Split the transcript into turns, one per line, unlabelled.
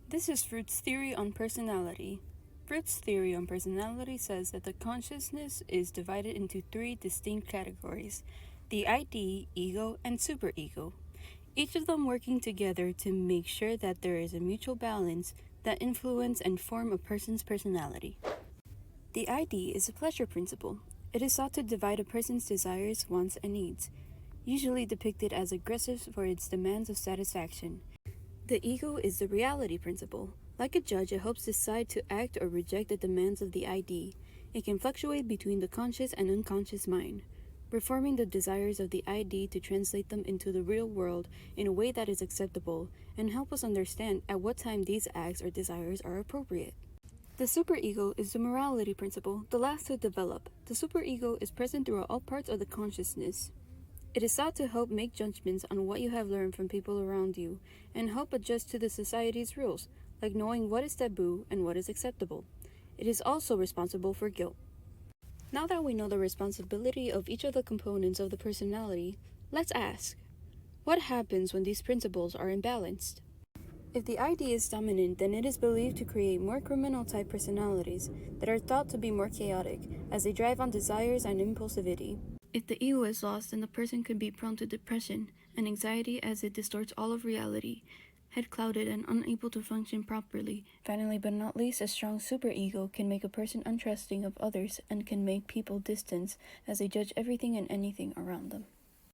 This is Freud's theory on personality. Freud's theory on personality says that the consciousness is divided into three distinct categories: the ID, ego, and superego, each of them working together to make sure that there is a mutual balance that influence and form a person's personality. The ID is a pleasure principle. It is sought to divide a person's desires, wants, and needs, usually depicted as aggressive for its demands of satisfaction. The ego is the reality principle. Like a judge, it helps decide to act or reject the demands of the ID. It can fluctuate between the conscious and unconscious mind, reforming the desires of the ID to translate them into the real world in a way that is acceptable and help us understand at what time these acts or desires are appropriate. The superego is the morality principle, the last to develop. The superego is present throughout all parts of the consciousness. It is sought to help make judgments on what you have learned from people around you and help adjust to the society's rules, like knowing what is taboo and what is acceptable. It is also responsible for guilt. Now that we know the responsibility of each of the components of the personality, let's ask, what happens when these principles are imbalanced? If the ID is dominant, then it is believed to create more criminal-type personalities that are thought to be more chaotic, as they drive on desires and impulsivity. If the ego is lost, then the person could be prone to depression and anxiety as it distorts all of reality, head clouded and unable to function properly. Finally, but not least, a strong superego can make a person untrusting of others and can make people distant as they judge everything and anything around them.